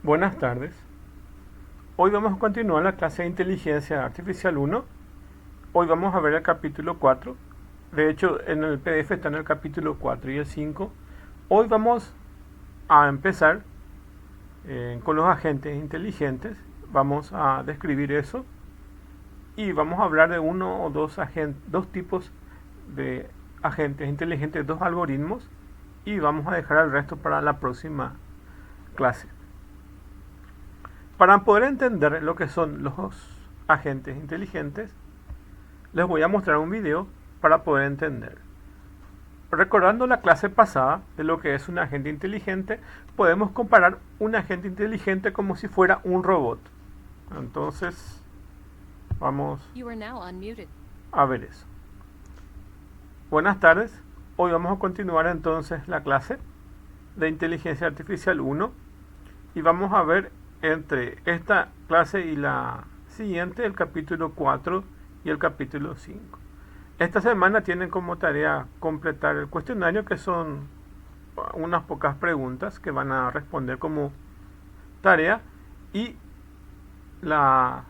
Buenas tardes. Hoy vamos a continuar la clase de Inteligencia Artificial 1. Hoy vamos a ver el capítulo 4. De hecho, en el PDF está en el capítulo 4 y el 5. Hoy vamos a empezar con los agentes inteligentes. Vamos a describir eso y vamos a hablar de uno o dos tipos de agentes inteligentes, dos algoritmos, y vamos a dejar el resto para la próxima clase. Para poder entender lo que son los agentes inteligentes, les voy a mostrar un video para poder entender. Recordando la clase pasada de lo que es un agente inteligente, podemos comparar un agente inteligente como si fuera un robot. Entonces, vamos a ver eso. Buenas tardes. Hoy vamos a continuar entonces la clase de Inteligencia Artificial 1 y vamos a ver entre esta clase y la siguiente el capítulo 4 y el capítulo 5. Esta semana tienen como tarea completar el cuestionario, que son unas pocas preguntas que van a responder como tarea, y la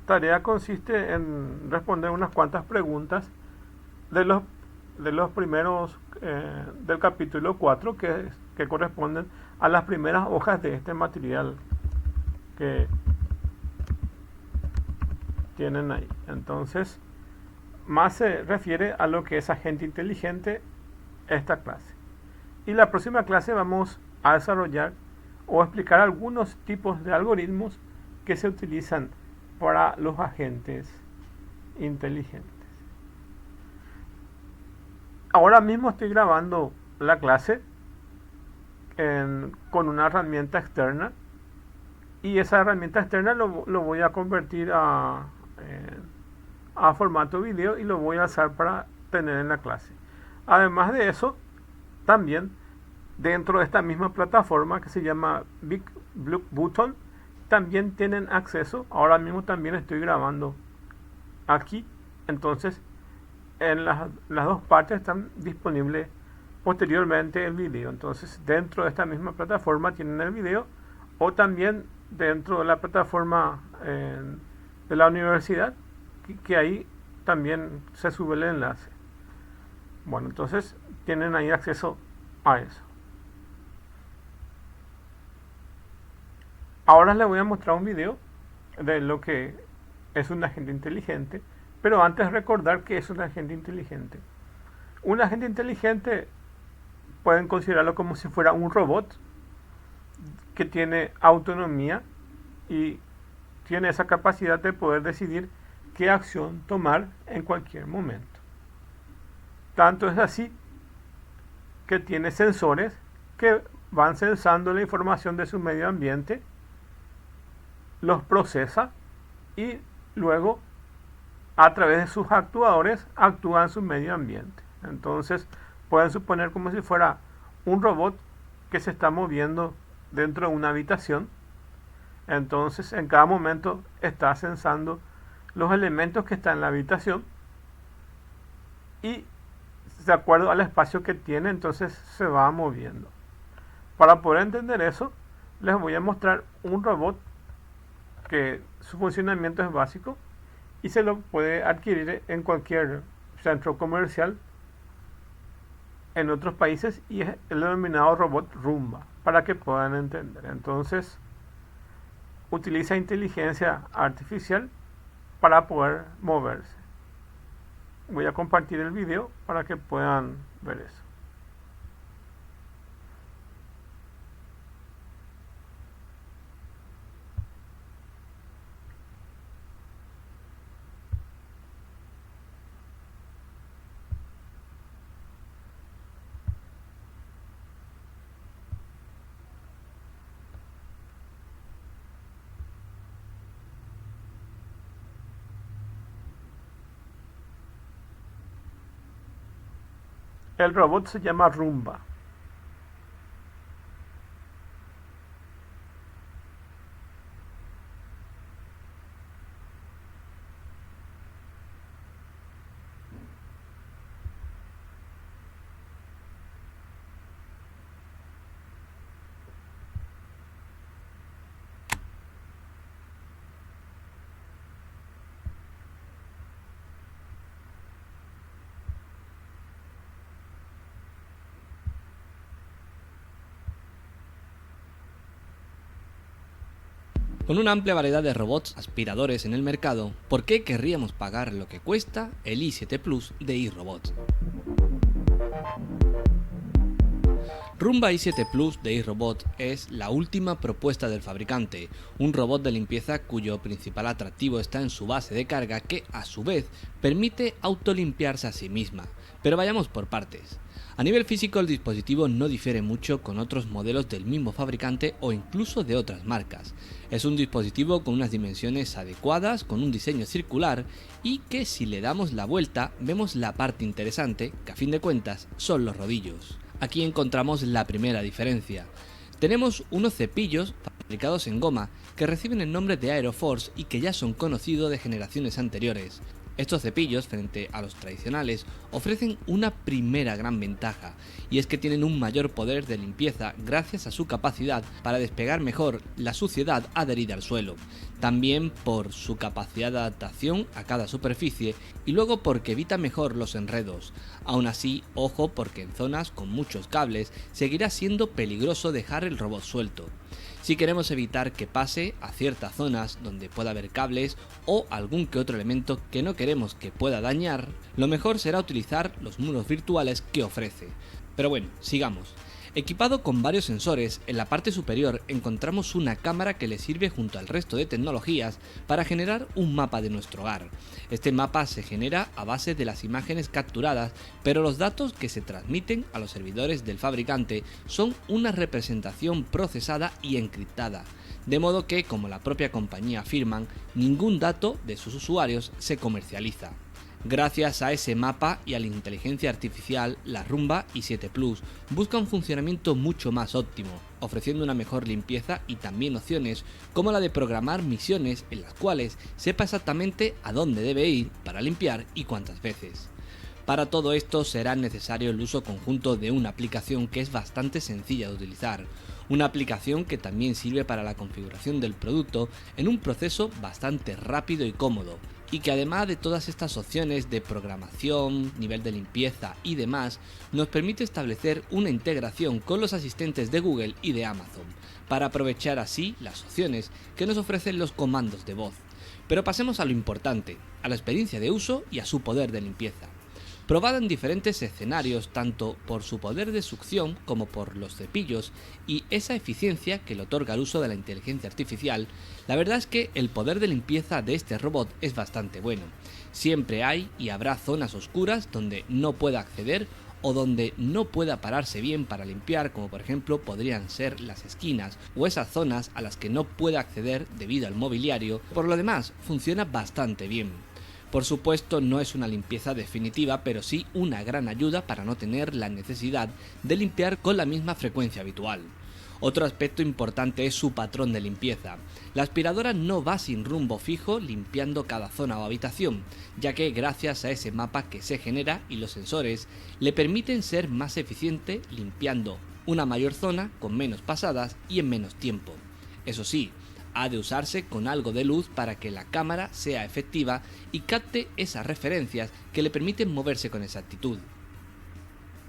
tarea consiste en responder unas cuantas preguntas de los primeros del capítulo 4 que corresponden a las primeras hojas de este material que tienen ahí. Entonces, más se refiere a lo que es agente inteligente esta clase. Y la próxima clase vamos a desarrollar o explicar algunos tipos de algoritmos que se utilizan para los agentes inteligentes. Ahora mismo estoy grabando la clase con una herramienta externa, y esa herramienta externa lo voy a convertir a formato video y lo voy a usar para tener en la clase. Además de eso, también dentro de esta misma plataforma que se llama Big Blue Button, también tienen acceso. Ahora mismo también estoy grabando aquí, entonces en las dos partes están disponibles posteriormente el video. Entonces dentro de esta misma plataforma tienen el video, o también dentro de la plataforma de la universidad, que ahí también se sube el enlace. Bueno, entonces tienen ahí acceso a eso. Ahora les voy a mostrar un video de lo que es un agente inteligente, pero antes recordar que es un agente inteligente. Un agente inteligente pueden considerarlo como si fuera un robot que tiene autonomía y tiene esa capacidad de poder decidir qué acción tomar en cualquier momento. Tanto es así que tiene sensores que van sensando la información de su medio ambiente, los procesa y luego a través de sus actuadores actúa en su medio ambiente. Entonces pueden suponer como si fuera un robot que se está moviendo dentro de una habitación. Entonces en cada momento está sensando los elementos que están en la habitación, y de acuerdo al espacio que tiene, entonces se va moviendo. Para poder entender eso, les voy a mostrar un robot que su funcionamiento es básico y se lo puede adquirir en cualquier centro comercial en otros países, y es el denominado robot Roomba, para que puedan entender. Entonces utiliza inteligencia artificial para poder moverse. Voy a compartir el video para que puedan ver eso. El robot se llama Roomba. Con una amplia variedad de robots aspiradores en el mercado, ¿por qué querríamos pagar lo que cuesta el i7 Plus de iRobot? Roomba i7 Plus de iRobot es la última propuesta del fabricante, un robot de limpieza cuyo principal atractivo está en su base de carga que, a su vez, permite autolimpiarse a sí misma. Pero vayamos por partes. A nivel físico, el dispositivo no difiere mucho con otros modelos del mismo fabricante o incluso de otras marcas. Es un dispositivo con unas dimensiones adecuadas, con un diseño circular y que, si le damos la vuelta, vemos la parte interesante, que a fin de cuentas son los rodillos. Aquí encontramos la primera diferencia. Tenemos unos cepillos fabricados en goma que reciben el nombre de Aeroforce y que ya son conocidos de generaciones anteriores. Estos cepillos, frente a los tradicionales, ofrecen una primera gran ventaja, y es que tienen un mayor poder de limpieza gracias a su capacidad para despegar mejor la suciedad adherida al suelo, también por su capacidad de adaptación a cada superficie y luego porque evita mejor los enredos. Aún así, ojo, porque en zonas con muchos cables seguirá siendo peligroso dejar el robot suelto. Si queremos evitar que pase a ciertas zonas donde pueda haber cables o algún que otro elemento que no queremos que pueda dañar, lo mejor será utilizar los muros virtuales que ofrece. Pero bueno, sigamos. Equipado con varios sensores, en la parte superior encontramos una cámara que le sirve junto al resto de tecnologías para generar un mapa de nuestro hogar. Este mapa se genera a base de las imágenes capturadas, pero los datos que se transmiten a los servidores del fabricante son una representación procesada y encriptada, de modo que, como la propia compañía afirman, ningún dato de sus usuarios se comercializa. Gracias a ese mapa y a la inteligencia artificial, la Roomba i7 Plus busca un funcionamiento mucho más óptimo, ofreciendo una mejor limpieza y también opciones como la de programar misiones en las cuales sepa exactamente a dónde debe ir para limpiar y cuántas veces. Para todo esto será necesario el uso conjunto de una aplicación que es bastante sencilla de utilizar, una aplicación que también sirve para la configuración del producto en un proceso bastante rápido y cómodo, y que además de todas estas opciones de programación, nivel de limpieza y demás, nos permite establecer una integración con los asistentes de Google y de Amazon, para aprovechar así las opciones que nos ofrecen los comandos de voz. Pero pasemos a lo importante, a la experiencia de uso y a su poder de limpieza. Probada en diferentes escenarios tanto por su poder de succión como por los cepillos y esa eficiencia que le otorga el uso de la inteligencia artificial, la verdad es que el poder de limpieza de este robot es bastante bueno. Siempre hay y habrá zonas oscuras donde no pueda acceder o donde no pueda pararse bien para limpiar, como por ejemplo podrían ser las esquinas o esas zonas a las que no puede acceder debido al mobiliario. Por lo demás, funciona bastante bien. Por supuesto, no es una limpieza definitiva, pero sí una gran ayuda para no tener la necesidad de limpiar con la misma frecuencia habitual. Otro aspecto importante es su patrón de limpieza. La aspiradora no va sin rumbo fijo limpiando cada zona o habitación, ya que gracias a ese mapa que se genera y los sensores le permiten ser más eficiente limpiando una mayor zona con menos pasadas y en menos tiempo. Eso sí, ha de usarse con algo de luz para que la cámara sea efectiva y capte esas referencias que le permiten moverse con exactitud.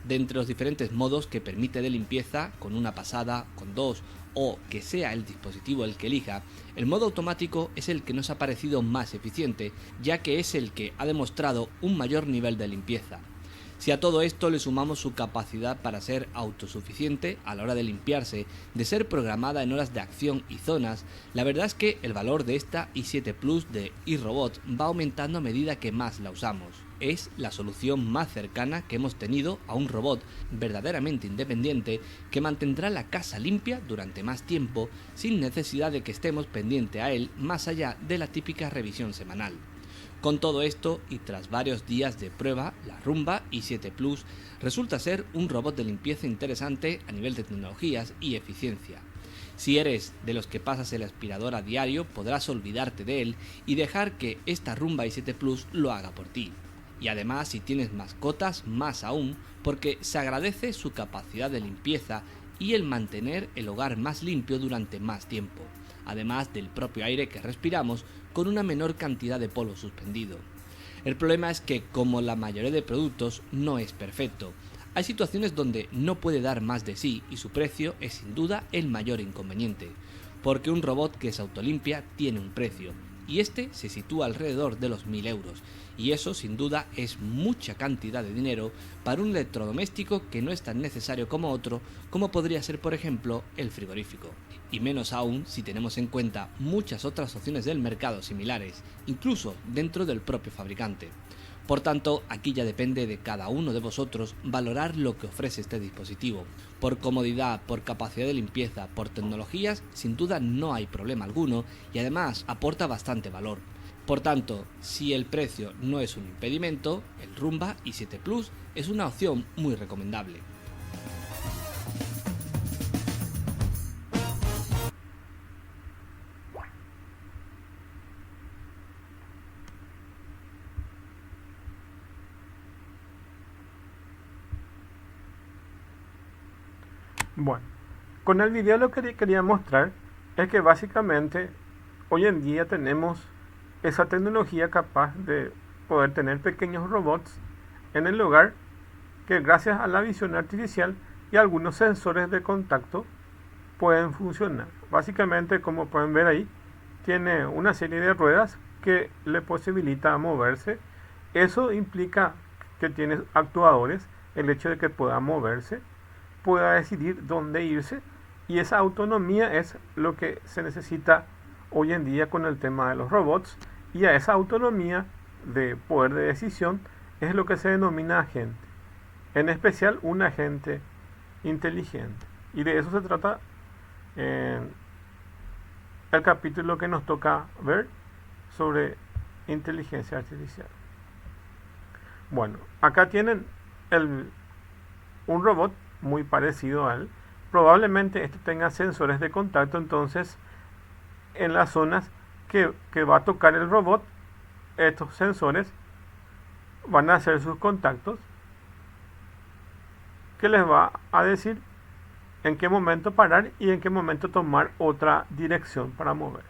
De entre los diferentes modos que permite de limpieza, con una pasada, con dos o que sea el dispositivo el que elija, el modo automático es el que nos ha parecido más eficiente, ya que es el que ha demostrado un mayor nivel de limpieza. Si a todo esto le sumamos su capacidad para ser autosuficiente a la hora de limpiarse, de ser programada en horas de acción y zonas, la verdad es que el valor de esta i7 Plus de iRobot va aumentando a medida que más la usamos. Es la solución más cercana que hemos tenido a un robot verdaderamente independiente que mantendrá la casa limpia durante más tiempo sin necesidad de que estemos pendientes a él más allá de la típica revisión semanal. Con todo esto y tras varios días de prueba, la Roomba i7 Plus resulta ser un robot de limpieza interesante a nivel de tecnologías y eficiencia. Si eres de los que pasas el aspirador a diario, podrás olvidarte de él y dejar que esta Roomba i7 Plus lo haga por ti. Y además, si tienes mascotas, más aún, porque se agradece su capacidad de limpieza y el mantener el hogar más limpio durante más tiempo, además del propio aire que respiramos con una menor cantidad de polvo suspendido. El problema es que, como la mayoría de productos, no es perfecto. Hay situaciones donde no puede dar más de sí y su precio es sin duda el mayor inconveniente. porque un robot que se autolimpia tiene un precio, y este se sitúa alrededor de los 1000 euros, y eso sin duda es mucha cantidad de dinero para un electrodoméstico que no es tan necesario como otro, como podría ser por ejemplo el frigorífico, y menos aún si tenemos en cuenta muchas otras opciones del mercado similares, incluso dentro del propio fabricante. Por tanto, aquí ya depende de cada uno de vosotros valorar lo que ofrece este dispositivo. Por comodidad, por capacidad de limpieza, por tecnologías, sin duda no hay problema alguno y además aporta bastante valor. Por tanto, si el precio no es un impedimento, el Roomba i7 Plus es una opción muy recomendable. Bueno, con el video lo que quería mostrar es que básicamente hoy en día tenemos esa tecnología capaz de poder tener pequeños robots en el hogar que gracias a la visión artificial y algunos sensores de contacto pueden funcionar. Básicamente, como pueden ver ahí, tiene una serie de ruedas que le posibilita moverse. Eso implica que tiene actuadores, el hecho de que pueda moverse, pueda decidir dónde irse, y esa autonomía es lo que se necesita hoy en día con el tema de los robots, y a esa autonomía de poder de decisión es lo que se denomina agente, en especial un agente inteligente, y de eso se trata el capítulo que nos toca ver sobre inteligencia artificial. Bueno, acá tienen un robot muy parecido a él. Probablemente este tenga sensores de contacto, entonces en las zonas que va a tocar el robot, estos sensores van a hacer sus contactos que les va a decir en qué momento parar y en qué momento tomar otra dirección para moverse.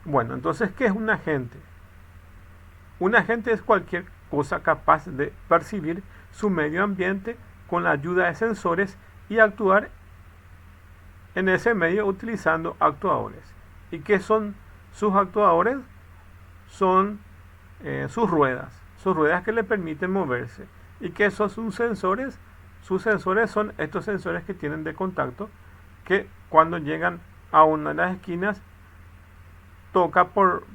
Bueno, entonces, ¿qué es un agente? Un agente es cualquier cosa capaz de percibir su medio ambiente con la ayuda de sensores y actuar en ese medio utilizando actuadores. ¿Y qué son sus actuadores? Son sus ruedas que le permiten moverse. ¿Y qué son sus sensores? Sus sensores son estos sensores que tienen de contacto, que cuando llegan a una de las esquinas toca por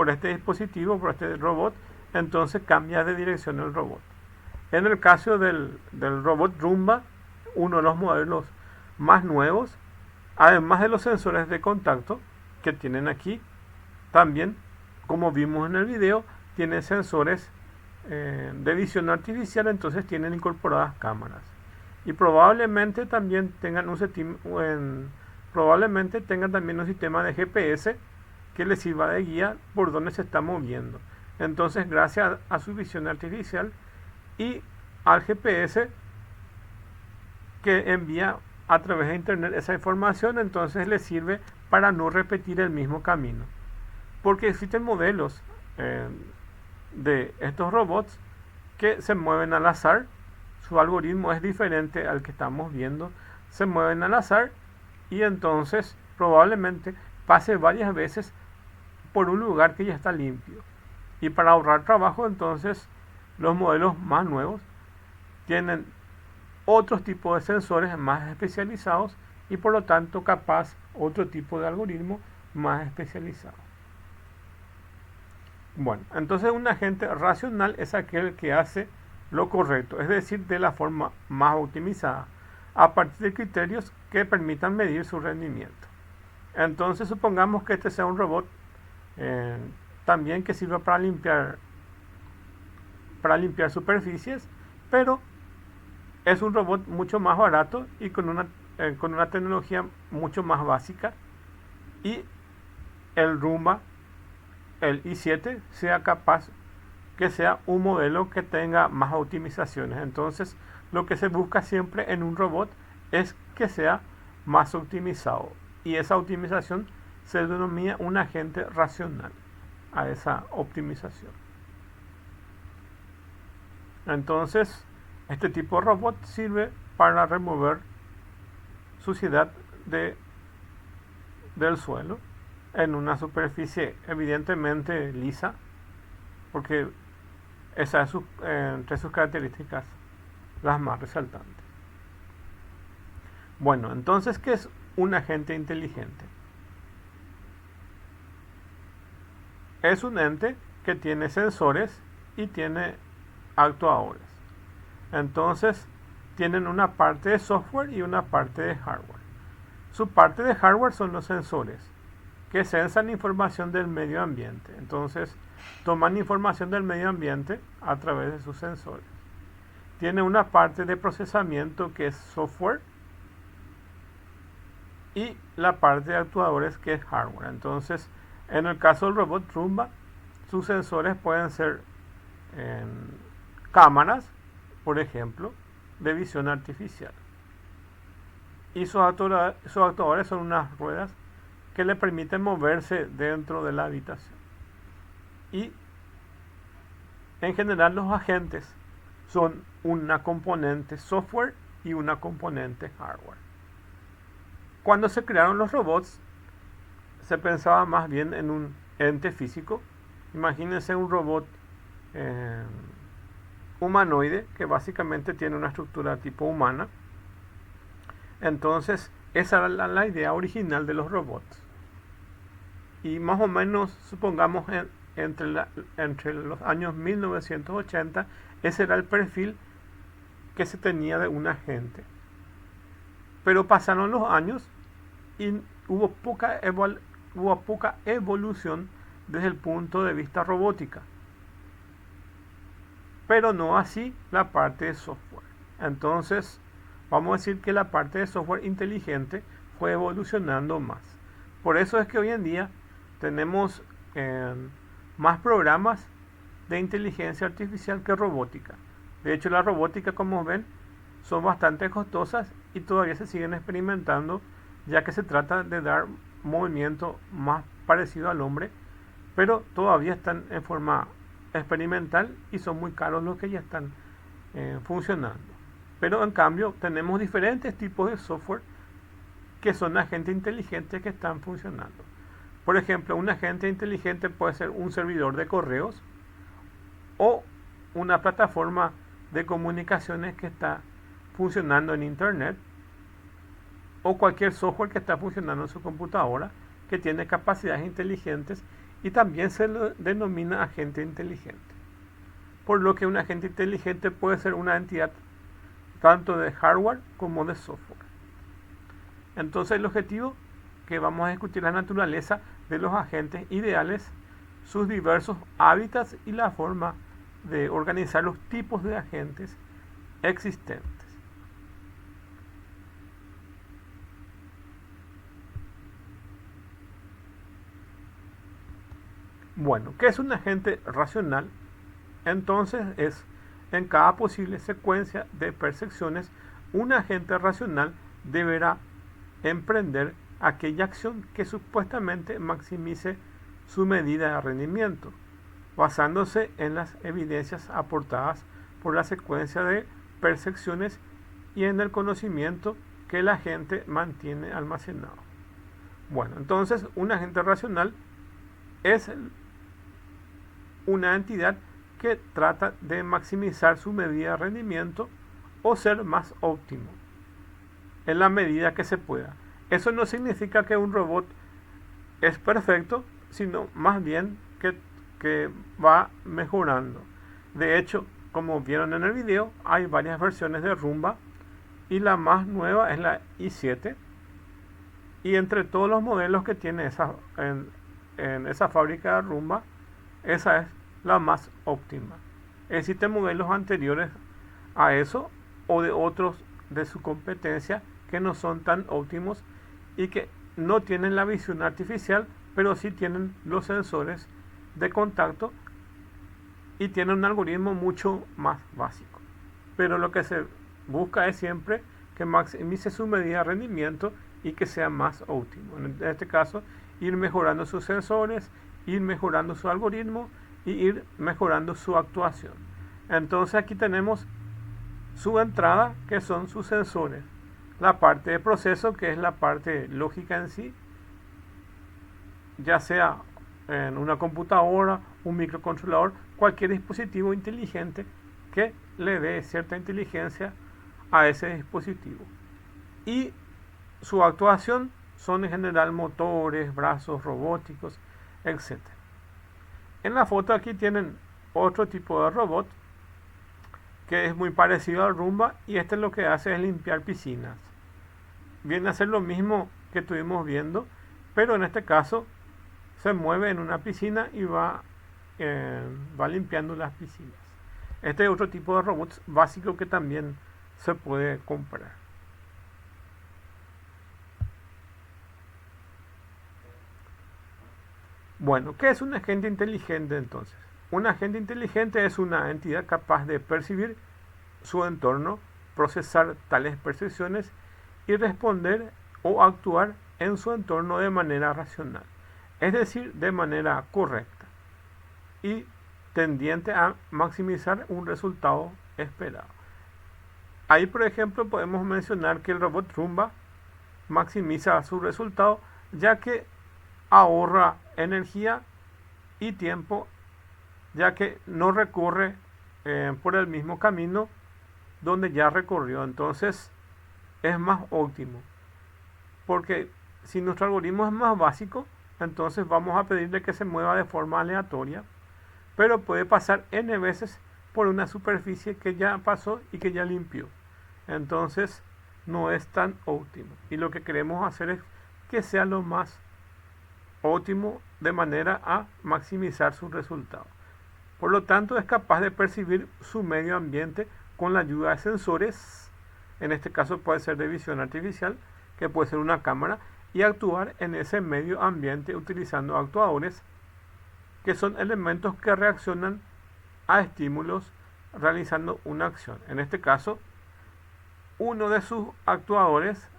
este dispositivo, por este robot, entonces cambia de dirección el robot. En el caso del robot Roomba, uno de los modelos más nuevos, además de los sensores de contacto que tienen aquí, también, como vimos en el video, tiene sensores de visión artificial, entonces tienen incorporadas cámaras. Y probablemente también tengan también un sistema de GPS que les sirva de guía por donde se está moviendo. Entonces, gracias a su visión artificial y al GPS que envía a través de internet esa información, entonces les sirve para no repetir el mismo camino, porque existen modelos de estos robots que se mueven al azar. Su algoritmo es diferente al que estamos viendo, se mueven al azar y entonces probablemente pase varias veces por un lugar que ya está limpio. Y para ahorrar trabajo, entonces los modelos más nuevos tienen otros tipos de sensores más especializados y por lo tanto capaz otro tipo de algoritmo más especializado. Bueno, entonces un agente racional es aquel que hace lo correcto, es decir, de la forma más optimizada, a partir de criterios que permitan medir su rendimiento. Entonces supongamos que este sea un robot también que sirva para limpiar superficies, pero es un robot mucho más barato y con una tecnología mucho más básica, y el Roomba, el i7, sea capaz que sea un modelo que tenga más optimizaciones. Entonces lo que se busca siempre en un robot es que sea más optimizado, y esa optimización se denomina un agente racional a esa optimización. Entonces este tipo de robot sirve para remover suciedad de del suelo en una superficie evidentemente lisa, porque esa es entre sus características las más resaltantes. Bueno, entonces, ¿qué es un agente inteligente? Es un ente que tiene sensores y tiene actuadores. Entonces, tienen una parte de software y una parte de hardware. Su parte de hardware son los sensores, que sensan información del medio ambiente. Entonces, toman información del medio ambiente a través de sus sensores. Tiene una parte de procesamiento que es software y la parte de actuadores que es hardware. Entonces, en el caso del robot Roomba, sus sensores pueden ser cámaras, por ejemplo, de visión artificial. Y sus actuadores son unas ruedas que le permiten moverse dentro de la habitación. Y en general los agentes son una componente software y una componente hardware. Cuando se crearon los robots, se pensaba más bien en un ente físico. Imagínense un robot humanoide que básicamente tiene una estructura tipo humana. Entonces, esa era la idea original de los robots. Y más o menos, supongamos, entre los años 1980, ese era el perfil que se tenía de un agente. Pero pasaron los años y hubo poca evolución desde el punto de vista robótica. Pero no así la parte de software. Entonces, vamos a decir que la parte de software inteligente fue evolucionando más. Por eso es que hoy en día tenemos más programas de inteligencia artificial que robótica. De hecho, la robótica, como ven, son bastante costosas y todavía se siguen experimentando, ya que se trata de dar movimiento más parecido al hombre, pero todavía están en forma experimental y son muy caros los que ya están funcionando. Pero en cambio tenemos diferentes tipos de software que son agentes inteligentes que están funcionando. Por ejemplo, un agente inteligente puede ser un servidor de correos o una plataforma de comunicaciones que está funcionando en internet, o cualquier software que está funcionando en su computadora que tiene capacidades inteligentes, y también se lo denomina agente inteligente. Por lo que un agente inteligente puede ser una entidad tanto de hardware como de software. Entonces, el objetivo que vamos a discutir la naturaleza de los agentes ideales, sus diversos hábitats y la forma de organizar los tipos de agentes existentes. Bueno, ¿qué es un agente racional? Entonces es, en cada posible secuencia de percepciones, un agente racional deberá emprender aquella acción que supuestamente maximice su medida de rendimiento, basándose en las evidencias aportadas por la secuencia de percepciones y en el conocimiento que el agente mantiene almacenado. Bueno, entonces un agente racional es una entidad que trata de maximizar su medida de rendimiento o ser más óptimo en la medida que se pueda. Eso no significa que un robot es perfecto, sino más bien que va mejorando. De hecho, como vieron en el video, hay varias versiones de Roomba y la más nueva es la i7. Y entre todos los modelos que tiene en esa fábrica de Roomba, esa es la más óptima. Existen modelos anteriores a eso o de otros de su competencia que no son tan óptimos y que no tienen la visión artificial, pero sí tienen los sensores de contacto y tienen un algoritmo mucho más básico. Pero lo que se busca es siempre que maximice su medida de rendimiento y que sea más óptimo. En este caso, ir mejorando sus sensores, ir mejorando su algoritmo y ir mejorando su actuación. Entonces aquí tenemos su entrada, que son sus sensores, la parte de proceso, que es la parte lógica en sí, ya sea en una computadora, un microcontrolador, cualquier dispositivo inteligente que le dé cierta inteligencia a ese dispositivo. Y su actuación son en general motores, brazos robóticos, etc. En la foto aquí tienen otro tipo de robot que es muy parecido al Roomba, y este lo que hace es limpiar piscinas. Viene a hacer lo mismo que estuvimos viendo, pero en este caso se mueve en una piscina y va limpiando las piscinas. Este es otro tipo de robots básico que también se puede comprar. Bueno, ¿qué es un agente inteligente entonces? Un agente inteligente es una entidad capaz de percibir su entorno, procesar tales percepciones y responder o actuar en su entorno de manera racional, es decir, de manera correcta y tendiente a maximizar un resultado esperado. Ahí, por ejemplo, podemos mencionar que el robot Roomba maximiza su resultado, ya que ahorra energía y tiempo, ya que no recorre por el mismo camino donde ya recorrió. Entonces es más óptimo, porque si nuestro algoritmo es más básico, entonces vamos a pedirle que se mueva de forma aleatoria, pero puede pasar n veces por una superficie que ya pasó y que ya limpió. Entonces no es tan óptimo, y lo que queremos hacer es que sea lo más óptimo de manera a maximizar su resultado. Por lo tanto, es capaz de percibir su medio ambiente con la ayuda de sensores, en este caso puede ser de visión artificial, que puede ser una cámara, y actuar en ese medio ambiente utilizando actuadores, que son elementos que reaccionan a estímulos realizando una acción. En este caso, uno de sus actuadores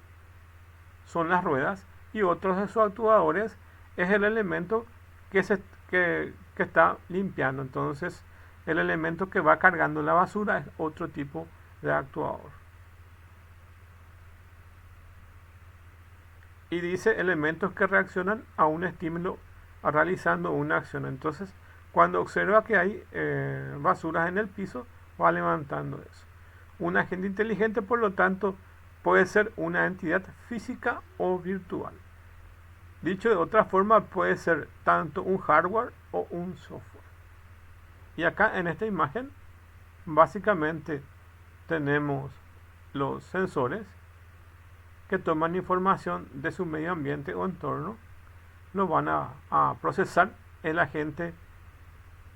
son las ruedas y otro de sus actuadores es el elemento que está limpiando. Entonces, el elemento que va cargando la basura es otro tipo de actuador. Y dice elementos que reaccionan a un estímulo realizando una acción. Entonces, cuando observa que hay basuras en el piso, va levantando eso. Un agente inteligente, por lo tanto, puede ser una entidad física o virtual. Dicho de otra forma, puede ser tanto un hardware o un software. Y acá en esta imagen, básicamente tenemos los sensores que toman información de su medio ambiente o entorno, lo van a procesar. El agente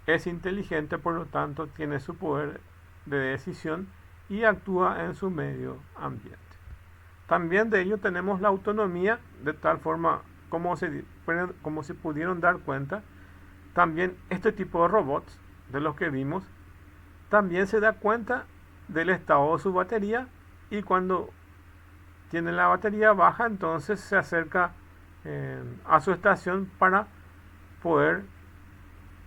es inteligente, por lo tanto tiene su poder de decisión y actúa en su medio ambiente. También de ello tenemos la autonomía, de tal forma como se pudieron dar cuenta. También este tipo de robots, de los que vimos, también se da cuenta del estado de su batería, y cuando tiene la batería baja, entonces se acerca a su estación para poder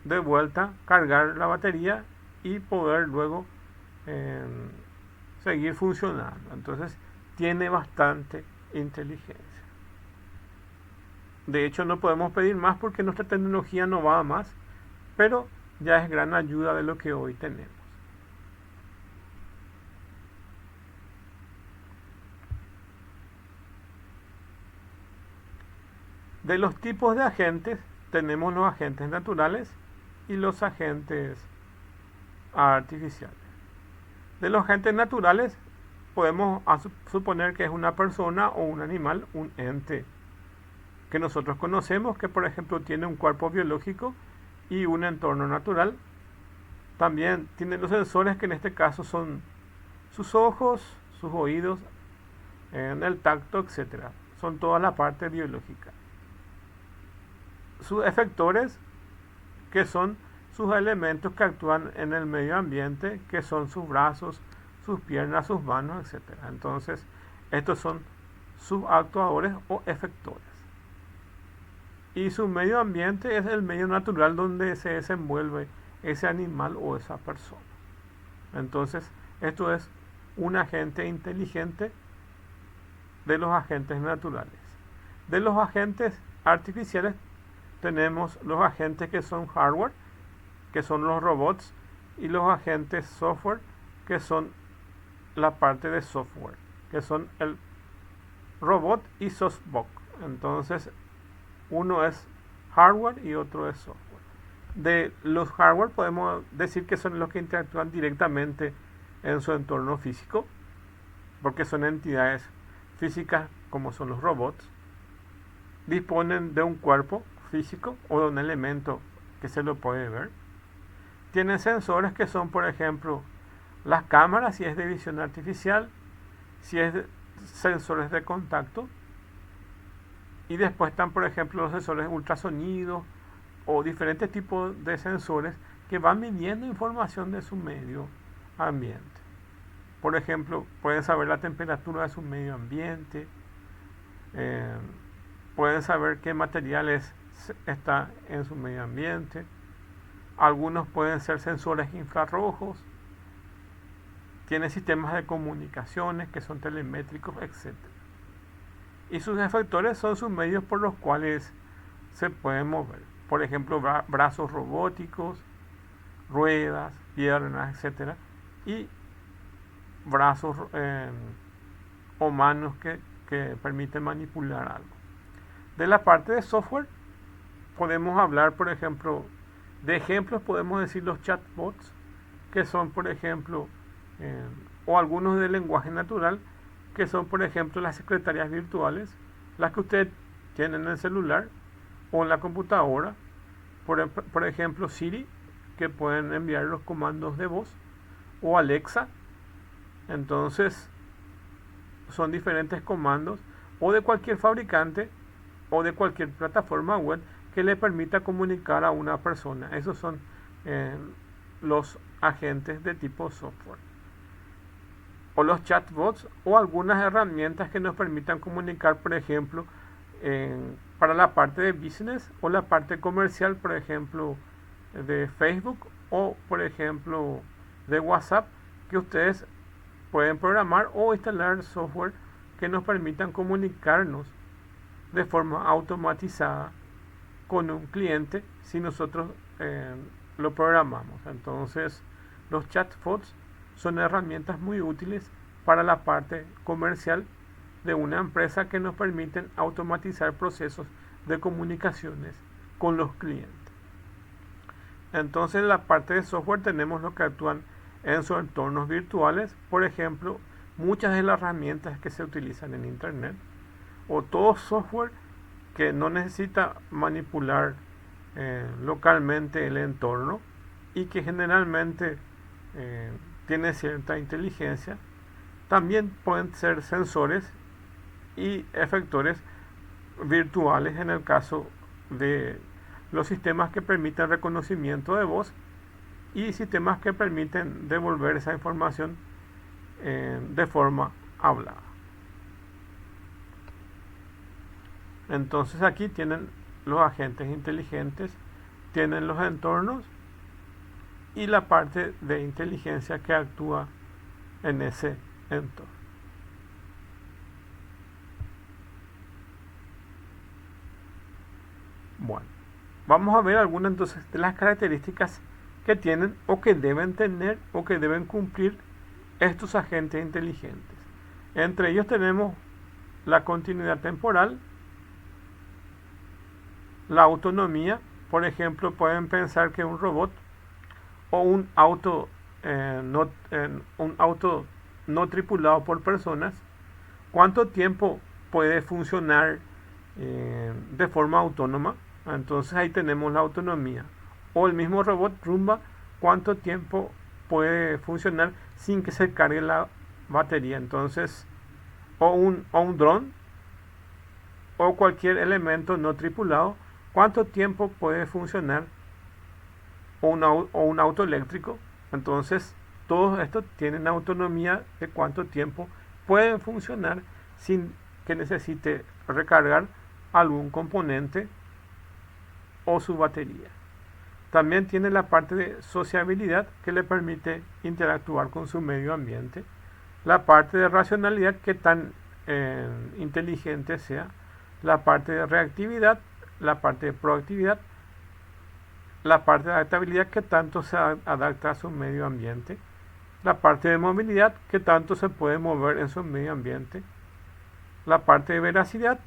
de vuelta cargar la batería y poder luego seguir funcionando. Entonces tiene bastante inteligencia. De hecho, no podemos pedir más porque nuestra tecnología no va a más, pero ya es gran ayuda de lo que hoy tenemos. De los tipos de agentes, tenemos los agentes naturales y los agentes artificiales. De los agentes naturales, podemos suponer que es una persona o un animal, un ente que nosotros conocemos, que por ejemplo tiene un cuerpo biológico y un entorno natural. También tiene los sensores, que en este caso son sus ojos, sus oídos, el tacto, etc. Son toda la parte biológica. Sus efectores, que son sus elementos que actúan en el medio ambiente, que son sus brazos, sus piernas, sus manos, etc. Entonces, estos son sus actuadores o efectores. Y su medio ambiente es el medio natural donde se desenvuelve ese animal o esa persona. Entonces, esto es un agente inteligente de los agentes naturales. De los agentes artificiales, tenemos los agentes que son hardware, que son los robots, y los agentes software, que son la parte de software, que son el robot y softbox. Entonces, uno es hardware y otro es software. De los hardware podemos decir que son los que interactúan directamente en su entorno físico, porque son entidades físicas como son los robots. Disponen de un cuerpo físico o de un elemento que se lo puede ver. Tienen sensores que son, por ejemplo, las cámaras, si es de visión artificial, si es sensores de contacto. Y después están, por ejemplo, los sensores de ultrasonido o diferentes tipos de sensores que van midiendo información de su medio ambiente. Por ejemplo, pueden saber la temperatura de su medio ambiente, pueden saber qué materiales está en su medio ambiente. Algunos pueden ser sensores infrarrojos, tienen sistemas de comunicaciones que son telemétricos, etc. Y sus efectores son sus medios por los cuales se pueden mover. Por ejemplo, brazos robóticos, ruedas, piernas, etc. Y brazos o manos que permiten manipular algo. De la parte de software, podemos hablar, por ejemplo, de ejemplos, podemos decir los chatbots, que son, por ejemplo, o algunos de lenguaje natural, que son, por ejemplo, las secretarias virtuales, las que usted tiene en el celular o en la computadora. Por ejemplo, Siri, que pueden enviar los comandos de voz, o Alexa. Entonces, son diferentes comandos, o de cualquier fabricante, o de cualquier plataforma web que le permita comunicar a una persona. Esos son los agentes de tipo software. O los chatbots, o algunas herramientas que nos permitan comunicar, por ejemplo, para la parte de business o la parte comercial, por ejemplo, de Facebook o, por ejemplo, de WhatsApp, que ustedes pueden programar o instalar software que nos permitan comunicarnos de forma automatizada con un cliente si nosotros lo programamos. Entonces, los chatbots son herramientas muy útiles para la parte comercial de una empresa que nos permiten automatizar procesos de comunicaciones con los clientes. Entonces, en la parte de software tenemos los que actúan en sus entornos virtuales, por ejemplo, muchas de las herramientas que se utilizan en Internet, o todo software que no necesita manipular localmente el entorno y que generalmente tiene cierta inteligencia. También pueden ser sensores y efectores virtuales en el caso de los sistemas que permiten reconocimiento de voz y sistemas que permiten devolver esa información de forma hablada. Entonces aquí tienen los agentes inteligentes, tienen los entornos y la parte de inteligencia que actúa en ese entorno. Bueno, vamos a ver algunas entonces de las características que tienen o que deben tener o que deben cumplir estos agentes inteligentes. Entre ellos tenemos la continuidad temporal, la autonomía. Por ejemplo, pueden pensar que un robot o un auto no tripulado por personas, ¿cuánto tiempo puede funcionar de forma autónoma? Entonces ahí tenemos la autonomía. O el mismo robot Roomba, ¿cuánto tiempo puede funcionar sin que se cargue la batería? Entonces, o un dron o cualquier elemento no tripulado, ¿cuánto tiempo puede funcionar? O un auto eléctrico. Entonces, todos estos tienen autonomía de cuánto tiempo pueden funcionar sin que necesite recargar algún componente o su batería. También tiene la parte de sociabilidad que le permite interactuar con su medio ambiente. La parte de racionalidad, que tan inteligente sea. La parte de reactividad, la parte de proactividad, la parte de adaptabilidad, que tanto se adapta a su medio ambiente, la parte de movilidad, que tanto se puede mover en su medio ambiente, la parte de veracidad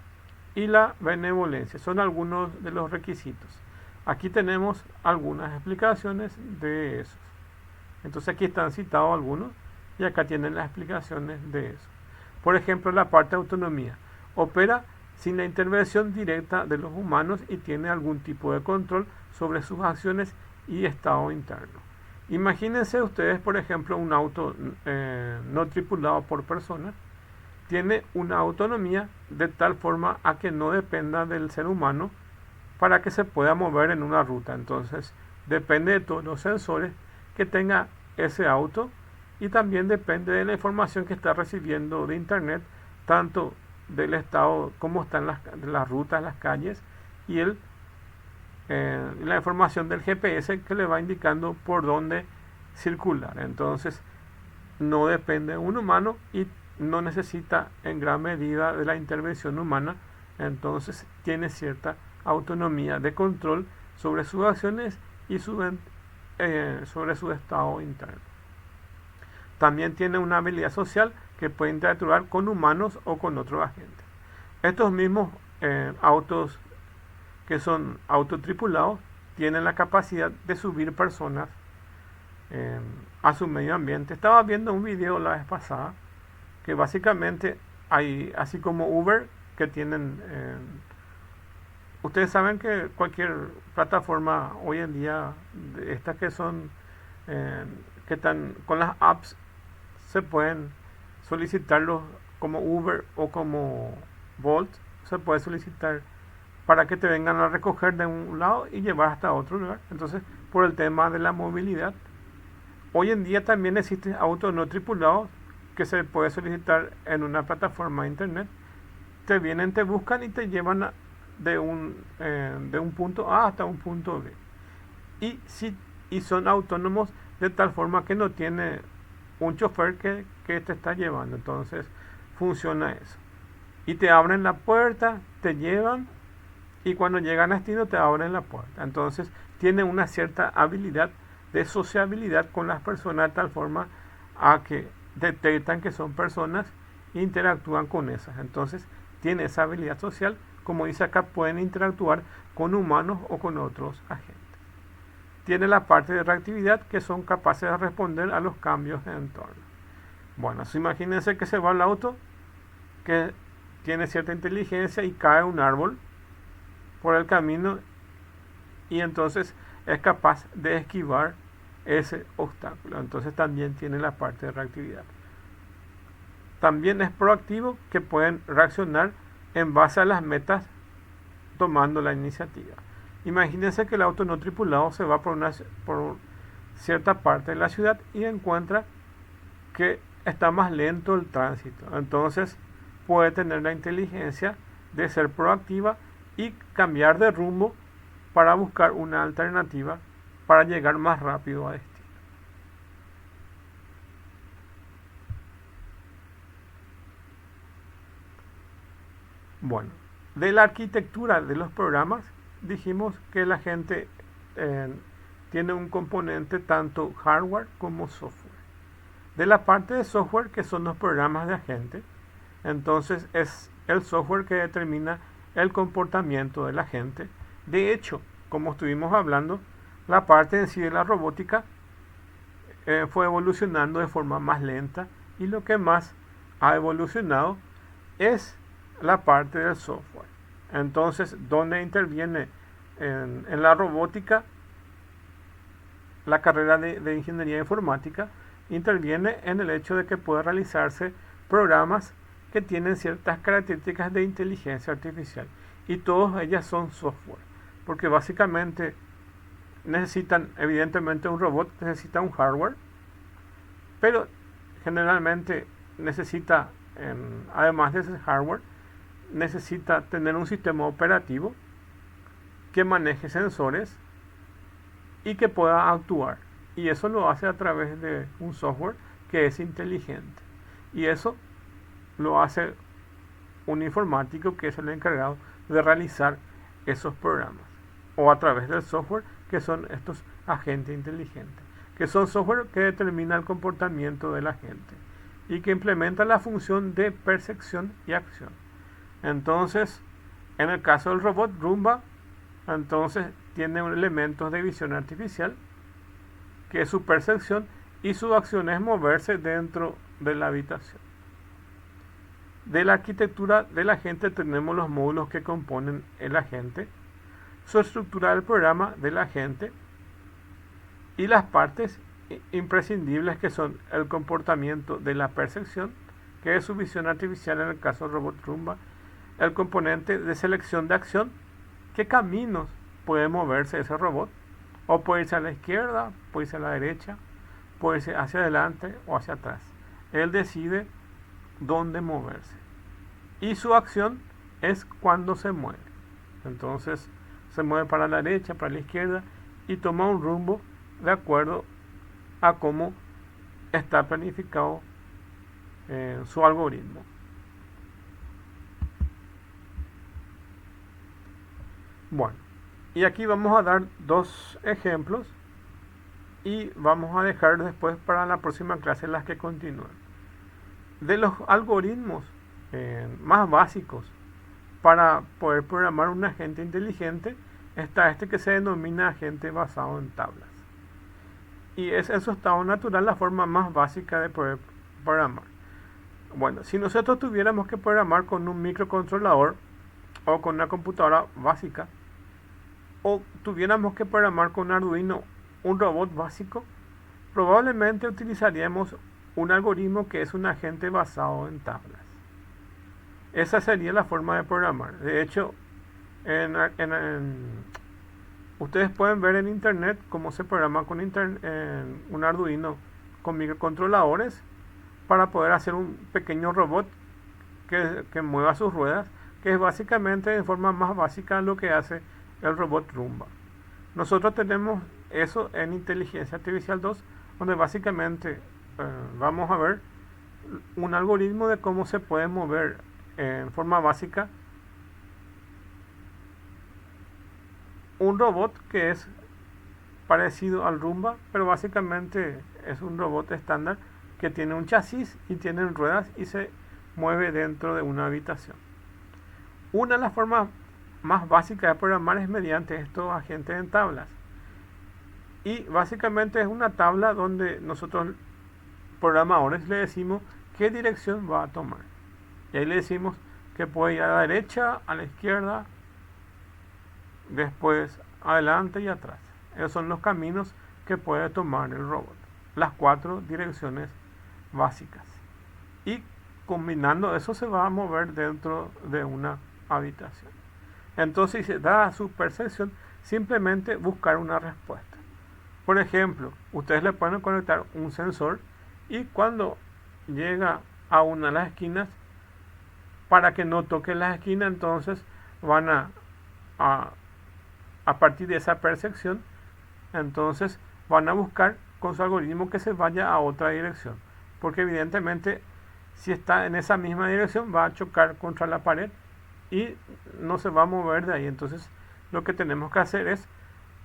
y la benevolencia. Son algunos de los requisitos. Aquí tenemos algunas explicaciones de esos. Entonces aquí están citados algunos y acá tienen las explicaciones de eso. Por ejemplo, la parte de autonomía. Opera sin la intervención directa de los humanos y tiene algún tipo de control sobre sus acciones y estado interno. Imagínense ustedes, por ejemplo, un auto no tripulado por personas. Tiene una autonomía de tal forma a que no dependa del ser humano para que se pueda mover en una ruta. Entonces, depende de todos los sensores que tenga ese auto y también depende de la información que está recibiendo de internet, tanto del estado, cómo están las rutas, las calles y la información del GPS que le va indicando por dónde circular. Entonces, no depende de un humano y no necesita en gran medida de la intervención humana. Entonces, tiene cierta autonomía de control sobre sus acciones y sobre su estado interno. También tiene una habilidad social que puede interactuar con humanos o con otros agentes. Estos mismos autos que son autotripulados tienen la capacidad de subir personas a su medio ambiente. Estaba viendo un video la vez pasada que básicamente hay, así como Uber, que tienen ustedes saben que cualquier plataforma hoy en día, estas que son que están con las apps, se pueden solicitarlos como Uber o como Bolt. Se puede solicitar para que te vengan a recoger de un lado y llevar hasta otro lugar. Entonces, por el tema de la movilidad, hoy en día también existen autos no tripulados que se puede solicitar en una plataforma de internet. Te vienen, te buscan y te llevan de un punto A hasta un punto B. Y son autónomos de tal forma que no tiene un chofer que te está llevando. Entonces funciona eso. Y te abren la puerta, te llevan y cuando llegan a destino te abren la puerta. Entonces tiene una cierta habilidad de sociabilidad con las personas de tal forma a que detectan que son personas e interactúan con esas. Entonces tiene esa habilidad social. Como dice acá, pueden interactuar con humanos o con otros agentes. Tiene la parte de reactividad, que son capaces de responder a los cambios de entorno. Bueno, imagínense que se va el auto, que tiene cierta inteligencia y cae un árbol por el camino y entonces es capaz de esquivar ese obstáculo. Entonces también tiene la parte de reactividad. También es proactivo, que pueden reaccionar en base a las metas tomando la iniciativa. Imagínense que el auto no tripulado se va por cierta parte de la ciudad y encuentra que está más lento el tránsito. Entonces puede tener la inteligencia de ser proactiva y cambiar de rumbo para buscar una alternativa para llegar más rápido a destino. Bueno, de la arquitectura de los programas dijimos que la gente tiene un componente tanto hardware como software. De la parte de software, que son los programas de agente, entonces es el software que determina el comportamiento de la gente. De hecho, como estuvimos hablando, la parte en sí de la robótica fue evolucionando de forma más lenta y lo que más ha evolucionado es la parte del software. Entonces, donde interviene en la robótica, la carrera de ingeniería informática interviene en el hecho de que puede realizarse programas que tienen ciertas características de inteligencia artificial y todas ellas son software, porque básicamente necesitan, evidentemente un robot necesita un hardware, pero generalmente necesita, además de ese hardware, necesita tener un sistema operativo que maneje sensores y que pueda actuar, y eso lo hace a través de un software que es inteligente, y eso lo hace un informático que es el encargado de realizar esos programas o a través del software, que son estos agentes inteligentes, que son software que determina el comportamiento de la gente y que implementa la función de percepción y acción. Entonces, en el caso del robot Roomba, entonces tiene elementos de visión artificial, que es su percepción, y su acción es moverse dentro de la habitación. De la arquitectura del agente tenemos los módulos que componen el agente, su estructura del programa del agente y las partes imprescindibles, que son el comportamiento de la percepción, que es su visión artificial en el caso del robot Roomba, el componente de selección de acción, qué caminos puede moverse ese robot, o puede irse a la izquierda, puede irse a la derecha, puede irse hacia adelante o hacia atrás. Él decide dónde moverse. Y su acción es cuando se mueve. Entonces se mueve para la derecha, para la izquierda y toma un rumbo de acuerdo a cómo está planificado su algoritmo. Bueno, y aquí vamos a dar dos ejemplos y vamos a dejar después para la próxima clase las que continúan. De los algoritmos más básicos para poder programar un agente inteligente está este que se denomina agente basado en tablas. Y es en su estado natural la forma más básica de poder programar. Bueno, si nosotros tuviéramos que programar con un microcontrolador o con una computadora básica, o tuviéramos que programar con Arduino un robot básico, probablemente utilizaríamos un algoritmo que es un agente basado en tablas. Esa sería la forma de programar. De hecho, ustedes pueden ver en internet cómo se programa con un Arduino con microcontroladores para poder hacer un pequeño robot que mueva sus ruedas, que es básicamente de forma más básica lo que hace el robot Roomba. Nosotros tenemos eso en Inteligencia Artificial 2, donde básicamente vamos a ver un algoritmo de cómo se puede mover en forma básica un robot que es parecido al Roomba, pero básicamente es un robot estándar que tiene un chasis y tiene ruedas y se mueve dentro de una habitación. Una de las formas más básicas de programar es mediante estos agentes en tablas. Y básicamente es una tabla donde nosotros programadores le decimos qué dirección va a tomar. Y ahí le decimos que puede ir a la derecha, a la izquierda, después adelante y atrás. Esos son los caminos que puede tomar el robot. Las 4 direcciones básicas. Y combinando eso se va a mover dentro de una habitación. Entonces, si da su percepción, simplemente buscar una respuesta. Por ejemplo, ustedes le pueden conectar un sensor y cuando llega a una de las esquinas, para que no toque las esquinas, entonces van a partir de esa percepción, entonces van a buscar con su algoritmo que se vaya a otra dirección. Porque evidentemente, si está en esa misma dirección, va a chocar contra la pared y no se va a mover de ahí. Entonces lo que tenemos que hacer es,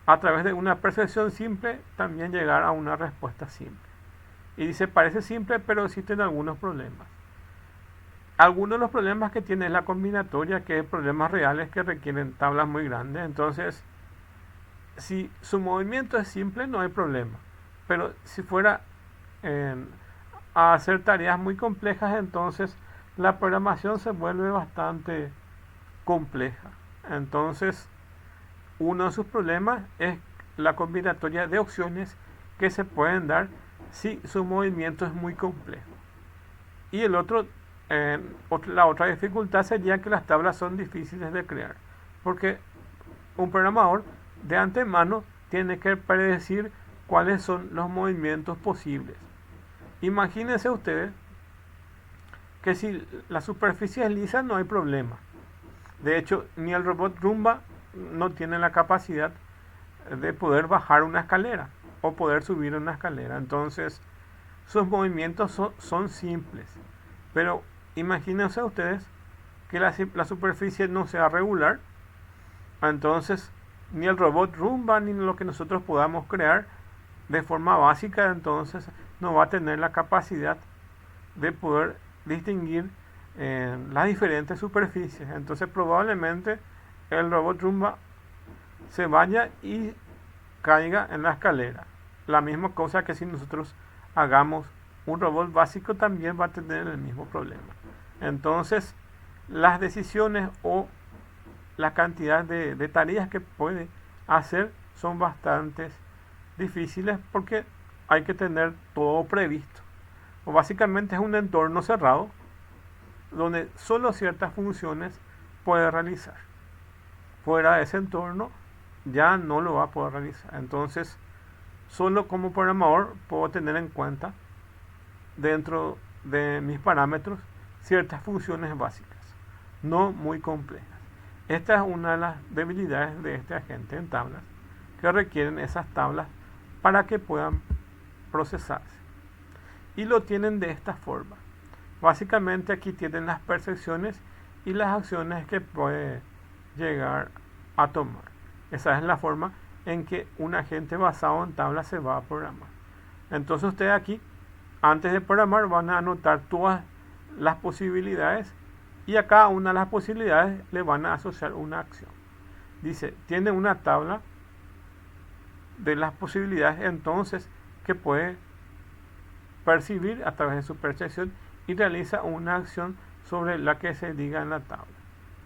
a través de una percepción simple, también llegar a una respuesta simple. Y dice, parece simple, pero existen algunos problemas. Algunos de los problemas que tiene es la combinatoria, que es problemas reales que requieren tablas muy grandes. Entonces, si su movimiento es simple, no hay problema. Pero si fuera a hacer tareas muy complejas, entonces la programación se vuelve bastante compleja. Entonces, uno de sus problemas es la combinatoria de opciones que se pueden dar si su movimiento es muy complejo. Y el la otra dificultad sería que las tablas son difíciles de crear, porque un programador de antemano tiene que predecir cuáles son los movimientos posibles. Imagínense ustedes que si la superficie es lisa no hay problema. De hecho, ni el robot Roomba no tiene la capacidad de poder bajar una escalera o poder subir una escalera. Entonces, sus movimientos son simples. Pero imagínense ustedes que la superficie no sea regular Entonces, ni el robot Roomba ni lo que nosotros podamos crear de forma básica, entonces no va a tener la capacidad de poder distinguir las diferentes superficies. Entonces probablemente el robot Roomba se vaya y caiga en la escalera. La misma cosa que si nosotros hagamos un robot básico también va a tener el mismo problema. Entonces las decisiones o la cantidad de tareas que puede hacer son bastante difíciles porque hay que tener todo previsto. O básicamente es un entorno cerrado donde solo ciertas funciones puede realizar. Fuera de ese entorno ya no lo va a poder realizar. Entonces, solo como programador puedo tener en cuenta dentro de mis parámetros ciertas funciones básicas, no muy complejas. Esta es una de las debilidades de este agente en tablas, que requieren esas tablas para que puedan procesarse. Y lo tienen de esta forma. Básicamente aquí tienen las percepciones y las acciones que puede llegar a tomar. Esa es la forma en que un agente basado en tablas se va a programar. Entonces ustedes aquí, antes de programar, van a anotar todas las posibilidades y a cada una de las posibilidades le van a asociar una acción. Dice, tiene una tabla de las posibilidades entonces que puede percibir a través de su percepción y realiza una acción sobre la que se diga en la tabla.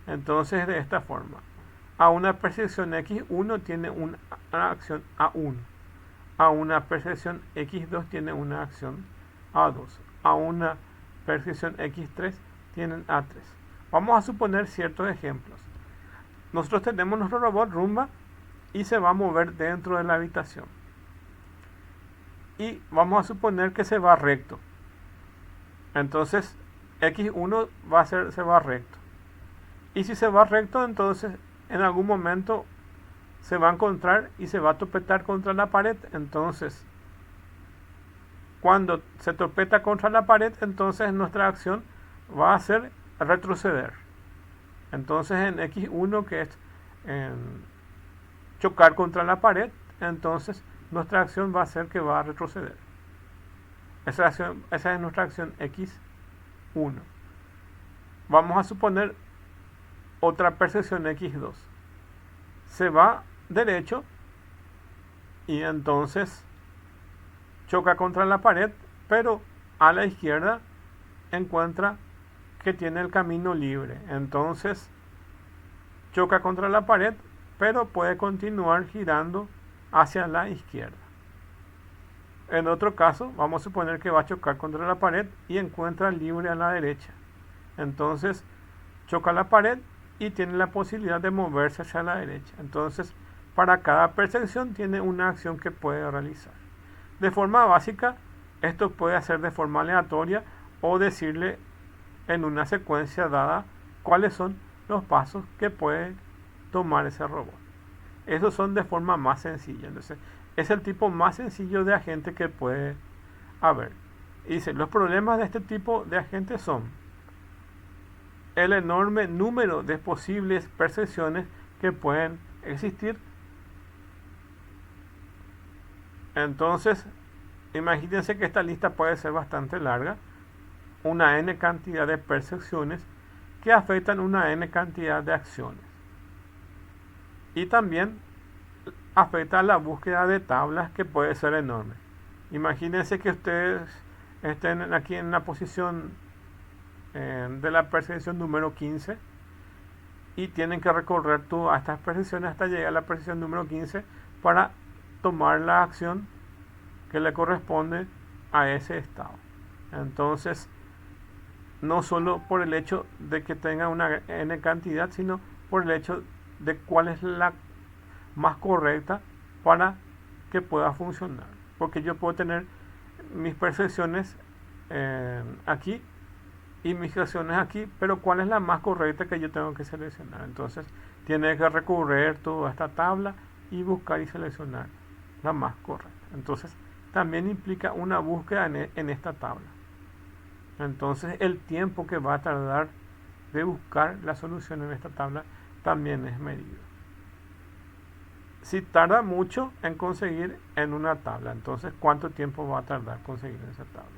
Entonces de esta forma, a una percepción X1 tiene una acción A1, a una percepción X2 tiene una acción A2, a una percepción X3 tienen A3. Vamos a suponer ciertos ejemplos. Nosotros tenemos nuestro robot Roomba y se va a mover dentro de la habitación. Y vamos a suponer que se va recto. Entonces X1 se va recto. Y si se va recto, entonces en algún momento se va a encontrar y se va a topetar contra la pared. Entonces, cuando se topeta contra la pared, entonces nuestra acción va a ser retroceder. Entonces en X1, que es chocar contra la pared, entonces nuestra acción va a ser que va a retroceder. Esa es nuestra acción X1. Vamos a suponer otra percepción X2. Se va derecho y entonces choca contra la pared, pero a la izquierda encuentra que tiene el camino libre. Entonces choca contra la pared, pero puede continuar girando hacia la izquierda. En otro caso, vamos a suponer que va a chocar contra la pared y encuentra libre a la derecha. Entonces choca la pared y tiene la posibilidad de moverse hacia la derecha. Entonces, para cada percepción tiene una acción que puede realizar. De forma básica, esto puede hacer de forma aleatoria o decirle en una secuencia dada cuáles son los pasos que puede tomar ese robot. Esos son de forma más sencilla. Entonces, es el tipo más sencillo de agente que puede haber. Y dice, los problemas de este tipo de agentes son el enorme número de posibles percepciones que pueden existir. Entonces, imagínense que esta lista puede ser bastante larga, una n cantidad de percepciones que afectan una n cantidad de acciones. Y también afecta a la búsqueda de tablas, que puede ser enorme. Imagínense que ustedes estén aquí en la posición de la percepción número 15 y tienen que recorrer todas estas percepciones hasta llegar a la percepción número 15 para tomar la acción que le corresponde a ese estado. Entonces, no solo por el hecho de que tenga una n cantidad, sino por el hecho de cuál es la más correcta para que pueda funcionar. Porque yo puedo tener mis percepciones aquí y mis acciones aquí, pero cuál es la más correcta que yo tengo que seleccionar. Entonces tiene que recorrer toda esta tabla y buscar y seleccionar la más correcta. Entonces también implica una búsqueda en esta tabla. Entonces el tiempo que va a tardar de buscar la solución en esta tabla también es medido. si tarda mucho en conseguir en una tabla, entonces ¿cuánto tiempo va a tardar conseguir esa tabla?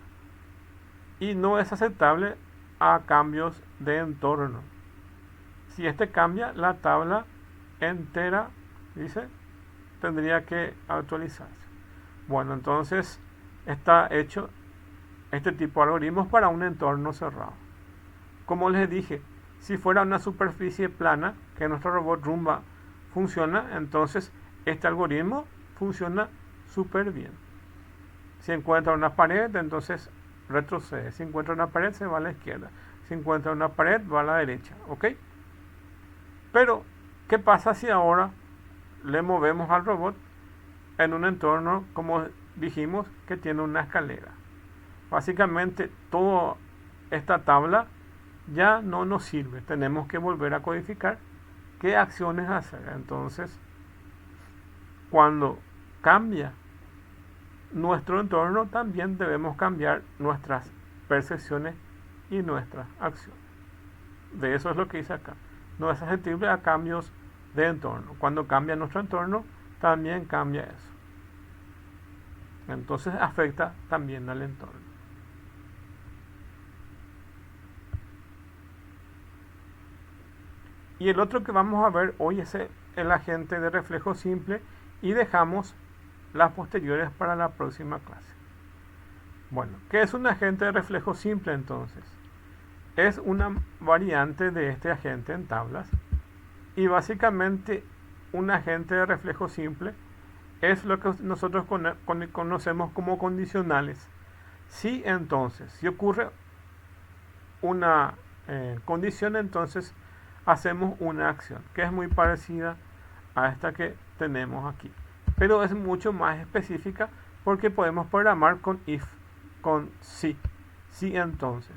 Y no es aceptable a cambios de entorno. Si este cambia, la tabla entera, dice, tendría que actualizarse. Bueno, entonces está hecho este tipo de algoritmos para un entorno cerrado. Como les dije, si fuera una superficie plana que nuestro robot Roomba funciona, entonces este algoritmo funciona súper bien. Si encuentra una pared, entonces retrocede. Si encuentra una pared, se va a la izquierda. Si encuentra una pared, va a la derecha. ¿Ok? Pero, ¿qué pasa si ahora le movemos al robot en un entorno, como dijimos, que tiene una escalera? Básicamente, toda esta tabla ya no nos sirve. Tenemos que volver a codificar qué acciones hacer. Entonces, cuando cambia nuestro entorno, también debemos cambiar nuestras percepciones y nuestras acciones. De eso es lo que dice acá. No es susceptible a cambios de entorno. Cuando cambia nuestro entorno, también cambia eso. Entonces afecta también al entorno. Y el otro que vamos a ver hoy es el agente de reflejo simple, y dejamos las posteriores para la próxima clase. Bueno, ¿qué es un agente de reflejo simple entonces? Es una variante de este agente en tablas, y básicamente un agente de reflejo simple es lo que nosotros conocemos como condicionales. Si entonces, si ocurre una condición, entonces hacemos una acción que es muy parecida a esta que tenemos aquí, pero es mucho más específica porque podemos programar con if, con si entonces.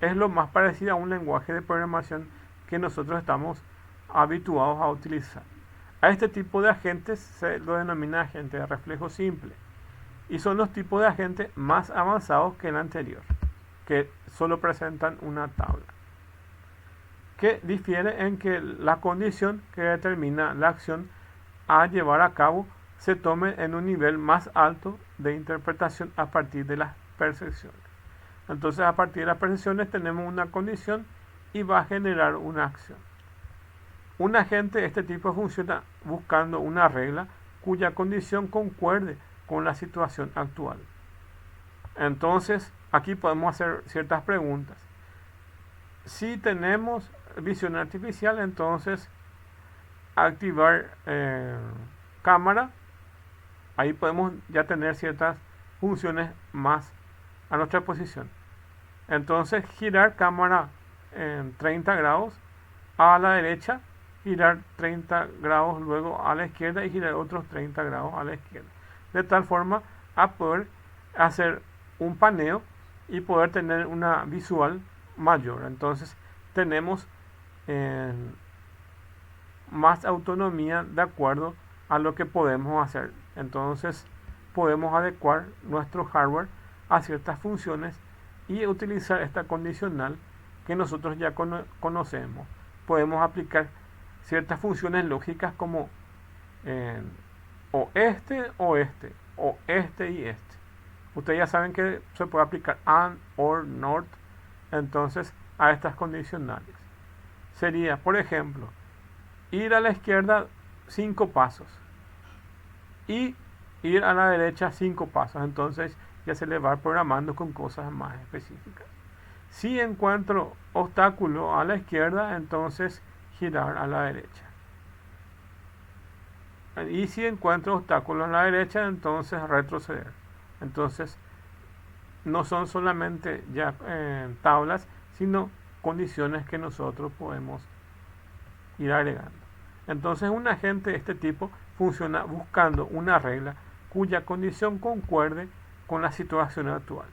Es lo más parecido a un lenguaje de programación que nosotros estamos habituados a utilizar. A este tipo de agentes se lo denomina agente de reflejo simple, y son los tipos de agentes más avanzados que el anterior, que solo presentan una tabla, que difiere en que la condición que determina la acción a llevar a cabo se tome en un nivel más alto de interpretación a partir de las percepciones. Entonces, a partir de las percepciones tenemos una condición y va a generar una acción. Un agente de este tipo funciona buscando una regla cuya condición concuerde con la situación actual. Entonces, aquí podemos hacer ciertas preguntas. Si tenemos visión artificial, entonces activar cámara, ahí podemos ya tener ciertas funciones más a nuestra posición. Entonces, girar cámara en 30 grados a la derecha, girar 30 grados luego a la izquierda y girar otros 30 grados a la izquierda, de tal forma a poder hacer un paneo y poder tener una visual mayor. Entonces tenemos más autonomía de acuerdo a lo que podemos hacer. Entonces podemos adecuar nuestro hardware a ciertas funciones y utilizar esta condicional que nosotros ya conocemos. Podemos aplicar ciertas funciones lógicas como o este o este, o este y este. Ustedes ya saben que se puede aplicar AND, OR, NOT, entonces a estas condicionales. Sería, por ejemplo, ir a la izquierda 5 pasos y ir a la derecha 5 pasos. Entonces ya se le va programando con cosas más específicas. Si encuentro obstáculo a la izquierda, entonces girar a la derecha. Y si encuentro obstáculos a la derecha, entonces retroceder. Entonces no son solamente ya tablas, sino condiciones que nosotros podemos ir agregando. Entonces un agente de este tipo funciona buscando una regla cuya condición concuerde con la situación actual,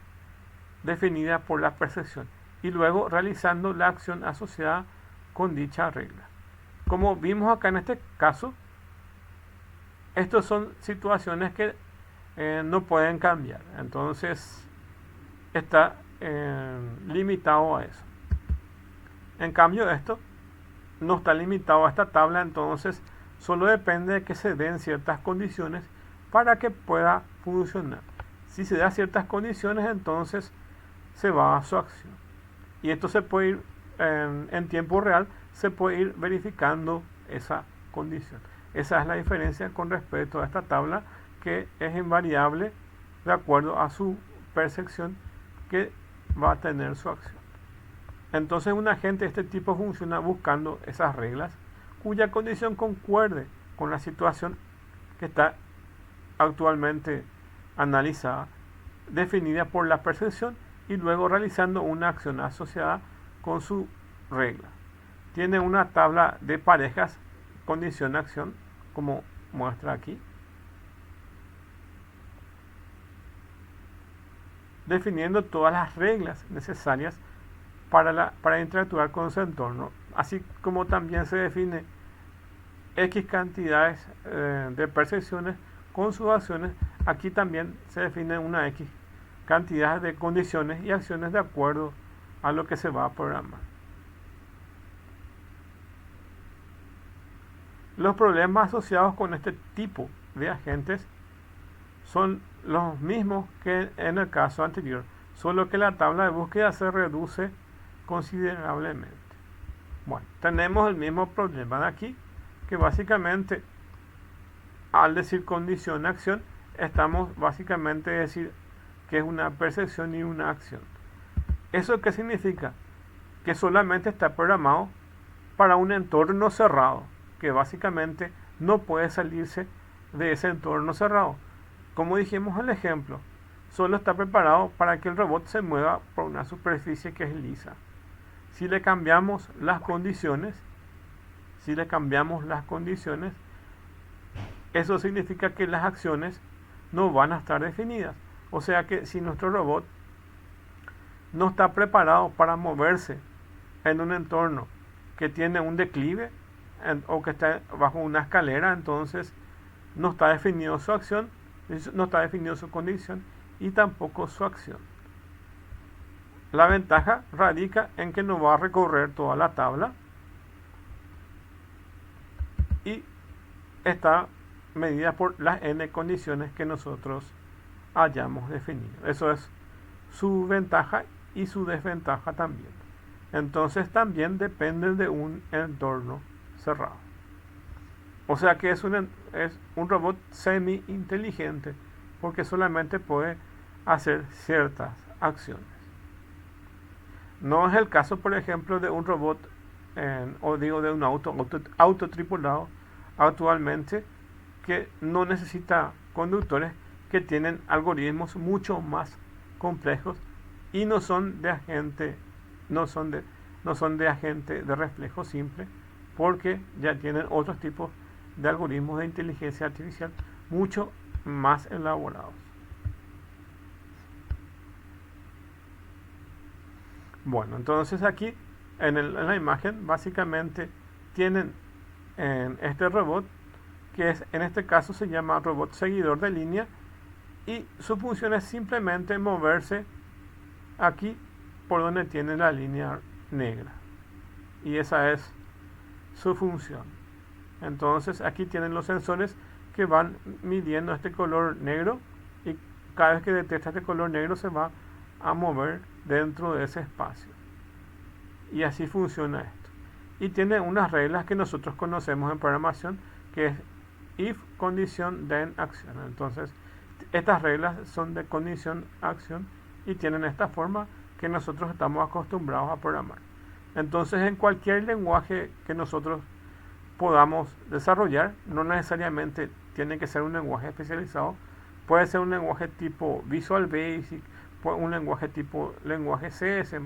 definida por la percepción, y luego realizando la acción asociada con dicha regla. Como vimos acá en este caso, estas son situaciones que no pueden cambiar, entonces está limitado a eso. En cambio, esto no está limitado a esta tabla, entonces Solo depende de que se den ciertas condiciones para que pueda funcionar. Si se da ciertas condiciones, entonces se va a su acción. Y esto se puede ir en tiempo real, se puede ir verificando esa condición. Esa es la diferencia con respecto a esta tabla, que es invariable de acuerdo a su percepción que va a tener su acción. Entonces un agente de este tipo funciona buscando esas reglas cuya condición concuerde con la situación que está actualmente analizada, definida por la percepción, y luego realizando una acción asociada con su regla. Tiene una tabla de parejas condición-acción, como muestra aquí, definiendo todas las reglas necesarias para interactuar con su entorno, así como también se define X cantidades de percepciones con sus acciones. Aquí también se define una X cantidad de condiciones y acciones de acuerdo a lo que se va a programar. Los problemas asociados con este tipo de agentes son los mismos que en el caso anterior, solo que la tabla de búsqueda se reduce considerablemente. Bueno, tenemos el mismo problema de aquí, que básicamente al decir condición-acción, estamos básicamente decir que es una percepción y una acción. ¿Eso qué significa? Que solamente está programado para un entorno cerrado, que básicamente no puede salirse de ese entorno cerrado. Como dijimos en el ejemplo, solo está preparado para que el robot se mueva por una superficie que es lisa. Si le cambiamos las condiciones, eso significa que las acciones no van a estar definidas. O sea que si nuestro robot no está preparado para moverse en un entorno que tiene un declive o que está bajo una escalera, entonces no está definido su acción, no está definido su condición y tampoco su acción. La ventaja radica en que no va a recorrer toda la tabla y está medida por las n condiciones que nosotros hayamos definido. Eso es su ventaja y su desventaja también. Entonces también depende de un entorno cerrado. O sea que es un robot semi-inteligente porque solamente puede hacer ciertas acciones. No es el caso, por ejemplo, de un robot de un autotripulado actualmente, que no necesita conductores, que tienen algoritmos mucho más complejos y no son de agente de reflejo simple, porque ya tienen otros tipos de algoritmos de inteligencia artificial mucho más elaborados. Bueno, entonces aquí en la imagen básicamente tienen este robot, que en este caso se llama robot seguidor de línea, y su función es simplemente moverse aquí por donde tiene la línea negra, y esa es su función. Entonces aquí tienen los sensores que van midiendo este color negro, y cada vez que detecta este color negro se va a mover dentro de ese espacio, y así funciona esto. Y tiene unas reglas que nosotros conocemos en programación, que es if, condición, then, acción. Entonces estas reglas son de condición, acción, y tienen esta forma que nosotros estamos acostumbrados a programar. Entonces en cualquier lenguaje que nosotros podamos desarrollar, no necesariamente tiene que ser un lenguaje especializado, puede ser un lenguaje tipo Visual Basic, un lenguaje tipo lenguaje C, C++,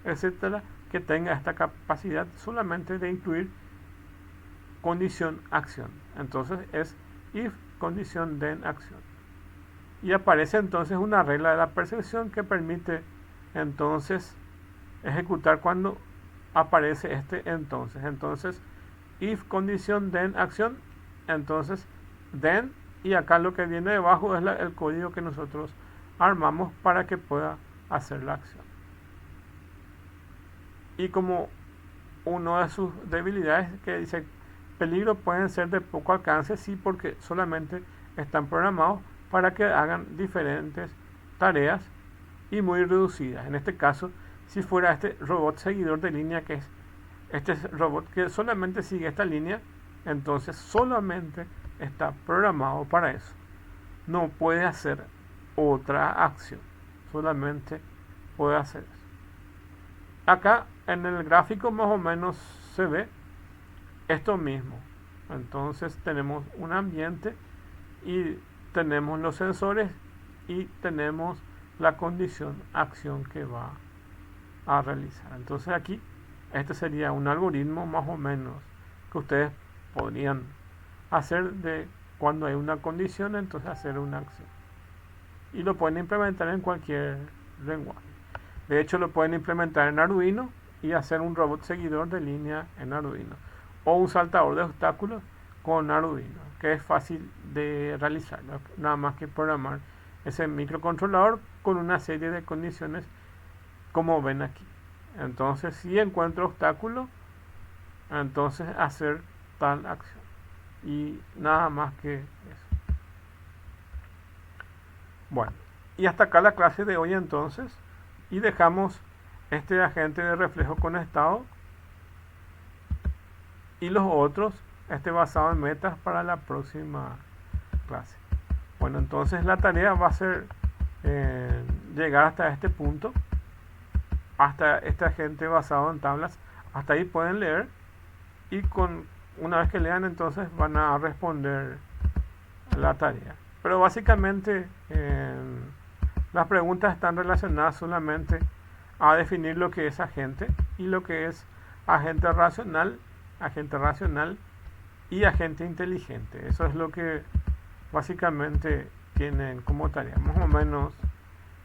etcétera, que tenga esta capacidad solamente de incluir condición, acción. Entonces es if, condición, then, acción. Y aparece entonces una regla de la percepción que permite entonces ejecutar cuando aparece este entonces. Entonces if, condición, then, acción. Entonces then, y acá lo que viene debajo es el código que nosotros armamos para que pueda hacer la acción. Y como una de sus debilidades, que dice peligro pueden ser de poco alcance, sí, porque solamente están programados para que hagan diferentes tareas y muy reducidas. En este caso, si fuera este robot seguidor de línea, que es este robot que solamente sigue esta línea, entonces solamente está programado para eso. No puede hacer otra acción, solamente puede hacer eso. Acá en el gráfico más o menos se ve esto mismo. Entonces tenemos un ambiente y tenemos los sensores y tenemos la condición acción que va a realizar. Entonces aquí este sería un algoritmo más o menos que ustedes podrían hacer de cuando hay una condición, entonces hacer una acción. Y lo pueden implementar en cualquier lenguaje. De hecho lo pueden implementar en Arduino y hacer un robot seguidor de línea en Arduino. O un saltador de obstáculos con Arduino, que es fácil de realizar. Nada más que programar ese microcontrolador con una serie de condiciones como ven aquí. Entonces si encuentro obstáculos, entonces hacer tal acción. Y nada más que eso. Bueno, y hasta acá la clase de hoy entonces. Y dejamos este agente de reflejo conectado y los otros basado en metas para la próxima clase. Bueno, entonces la tarea va a ser llegar hasta este punto, hasta este agente basado en tablas. Hasta ahí pueden leer y una vez que lean entonces van a responder la tarea. Pero básicamente las preguntas están relacionadas solamente a definir lo que es agente y lo que es agente racional y agente inteligente. Eso es lo que básicamente tienen como tarea. Más o menos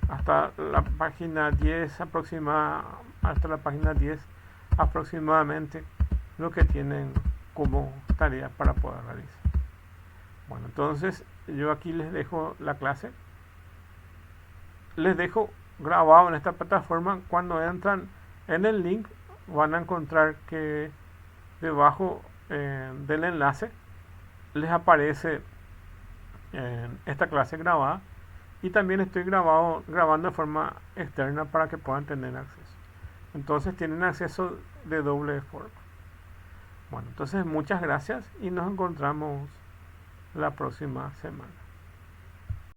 hasta la página 10 aproximadamente lo que tienen como tarea para poder realizar. Bueno, entonces yo aquí les dejo la clase. Les dejo grabado en esta plataforma. Cuando entran en el link van a encontrar que debajo del enlace les aparece esta clase grabada, y también estoy grabando de forma externa para que puedan tener acceso. Entonces tienen acceso de doble forma. Bueno, entonces muchas gracias y nos encontramos la próxima semana.